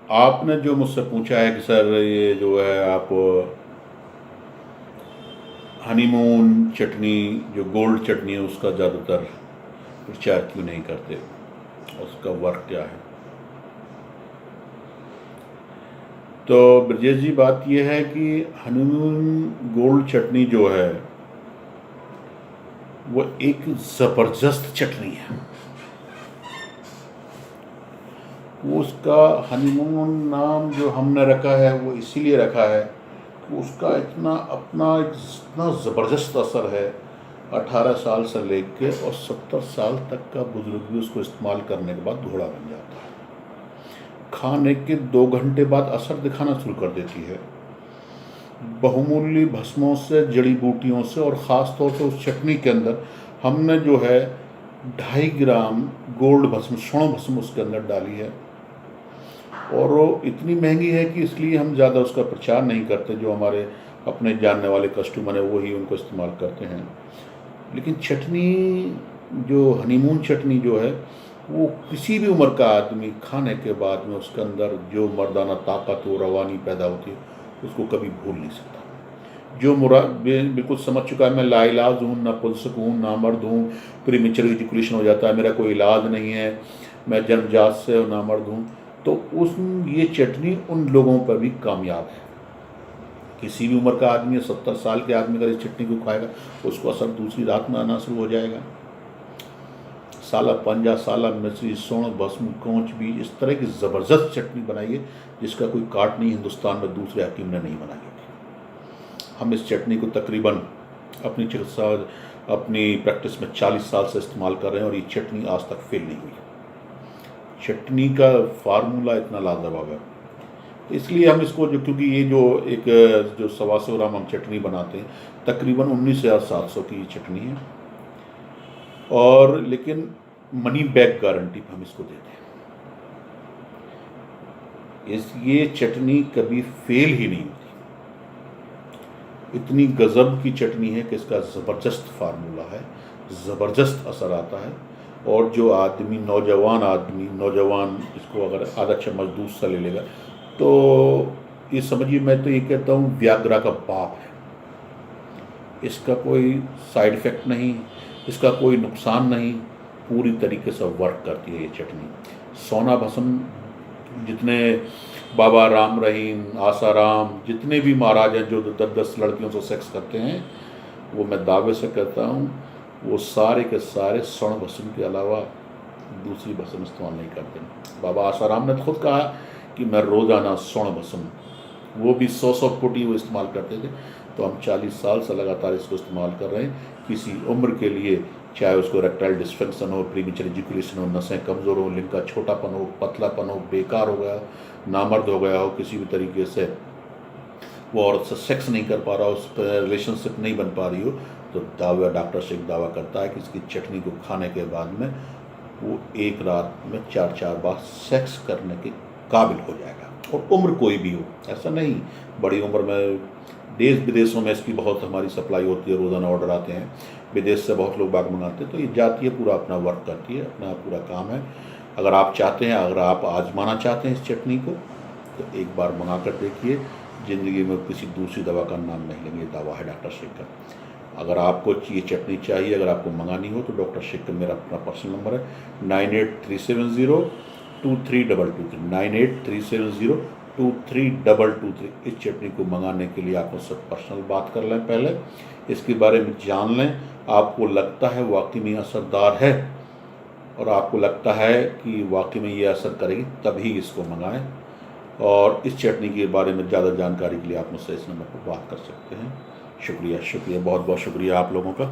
आपने जो मुझसे पूछा है कि सर ये जो है आप हनीमून चटनी जो गोल्ड चटनी है उसका ज़्यादातर प्रचार क्यों नहीं करते, उसका वर्क क्या है। तो ब्रजेश जी बात यह है कि हनीमून गोल्ड चटनी जो है वो एक ज़बरदस्त चटनी है। वो उसका हनीमून नाम जो हमने रखा है वो इसीलिए रखा है कि उसका इतना अपना इतना ज़बरदस्त असर है। 18 साल से लेके और 70 साल तक का बुजुर्ग भी उसको इस्तेमाल करने के बाद घोड़ा बन जाता है। खाने के 2 घंटे बाद असर दिखाना शुरू कर देती है। बहुमूल्य भस्मों से, जड़ी बूटियों से, और ख़ास तौर से उस चटनी के अंदर हमने जो है 2.5 ग्राम गोल्ड भस्म, स्वर्ण भस्म उसके अंदर डाली है। और वो इतनी महंगी है कि इसलिए हम ज़्यादा उसका प्रचार नहीं करते। जो हमारे अपने जानने वाले कस्टमर हैं वही उनको इस्तेमाल करते हैं। लेकिन चटनी जो हनीमून चटनी जो है वो किसी भी उम्र का आदमी खाने के बाद में उसके अंदर जो मर्दाना ताकत और रवानी पैदा होती है उसको कभी भूल नहीं सकता। जो बिल्कुल समझ चुका है मैं लाइलाज हूँ, ना पुलसक हूँ, ना मर्द हूँ, प्रीमेचर इजैकुलेशन हो जाता है, मेरा कोई इलाज नहीं है, मैं जन्मजात से ना मर्द हूँ, तो उस ये चटनी उन लोगों पर भी कामयाब है। किसी भी उम्र का आदमी, 70 साल के आदमी अगर इस चटनी को खाएगा उसको असर दूसरी रात में आना शुरू हो जाएगा। साला पंजा, साला मिश्री, स्वर्ण भस्म, कोंच बीज, इस तरह की ज़बरदस्त चटनी बनाइए जिसका कोई काट नहीं हिंदुस्तान में दूसरे हकीम ने नहीं बनाई होगी। हम इस चटनी को तकरीबन अपनी चिकित्सा, अपनी प्रैक्टिस में 40 साल से इस्तेमाल कर रहे हैं और ये चटनी आज तक फेल नहीं हुई। चटनी का फार्मूला इतना लाजवाब है, इसलिए हम इसको क्योंकि ये जो 125 ग्राम हम चटनी बनाते हैं, तकरीबन 19,700 की चटनी है। और लेकिन मनी बैक गारंटी पर हम इसको देते हैं। ये चटनी कभी फेल ही नहीं होती। इतनी गजब की चटनी है कि इसका ज़बरदस्त फार्मूला है, ज़बरदस्त असर आता है। और जो आदमी नौजवान इसको अगर आधा चम्मच दूध सा ले लेगा तो ये समझिए, मैं तो ये कहता हूँ व्याग्रा का बाप है। इसका कोई साइड इफ़ेक्ट नहीं, इसका कोई नुकसान नहीं, पूरी तरीके से वर्क करती है ये चटनी। सोना भस्म, जितने बाबा राम रहीम, आसाराम, जितने भी महाराज हैं जो 10-10 लड़कियों से सेक्स करते हैं, वो मैं दावे से कहता हूँ वो सारे के सारे स्वर्ण भस्म के अलावा दूसरी भस्म इस्तेमाल नहीं करते। बाबा आसाराम ने खुद कहा कि मैं रोज़ाना स्वर्ण भस्म, वो भी 100 फुटी वो इस्तेमाल करते थे। तो हम 40 साल से लगातार इसको इस्तेमाल कर रहे हैं। किसी उम्र के लिए, चाहे उसको रेक्टाइल डिस्फंक्शन हो, प्रीमेचर इजैकुलेशन हो, नसें कमज़ोर हो, लिंग का छोटापन हो, पतलापन हो, बेकार हो गया, नामर्द हो गया हो, किसी भी तरीके से वो औरत से सेक्स नहीं कर पा रहा हो, उस पर रिलेशनशिप नहीं बन पा रही हो, तो डॉक्टर शेख दावा करता है कि इसकी चटनी को खाने के बाद में वो एक रात में 4-4 बार सेक्स करने के काबिल हो जाएगा। और उम्र कोई भी हो, ऐसा नहीं बड़ी उम्र में। देश विदेशों में इसकी बहुत हमारी सप्लाई होती है, रोज़ाना ऑर्डर आते हैं, विदेश से बहुत लोग बाग मंगाते हैं। तो ये जाती है, पूरा अपना वर्क करती है, अपना पूरा काम है। अगर आप चाहते हैं, अगर आप आजमाना चाहते हैं इस चटनी को, तो एक बार मंगा कर देखिए। ज़िंदगी में किसी दूसरी दवा का नाम नहीं लेंगे, दावा है डॉक्टर शेख का। अगर आपको ये चटनी चाहिए, अगर आपको मंगानी हो, तो डॉक्टर शेख का मेरा अपना पर्सनल नंबर है 9837023223, 9837023223। इस चटनी को मंगाने के लिए आप मुझसे पर्सनल बात कर लें, पहले इसके बारे में जान लें। आपको लगता है वाकई में असरदार है और आपको लगता है कि वाकई में ये असर करेगी, तभी इसको मंगाएं। और इस चटनी के बारे में ज़्यादा जानकारी के लिए आप मुझसे इस नंबर पर बात कर सकते हैं। शुक्रिया, बहुत बहुत शुक्रिया आप लोगों का।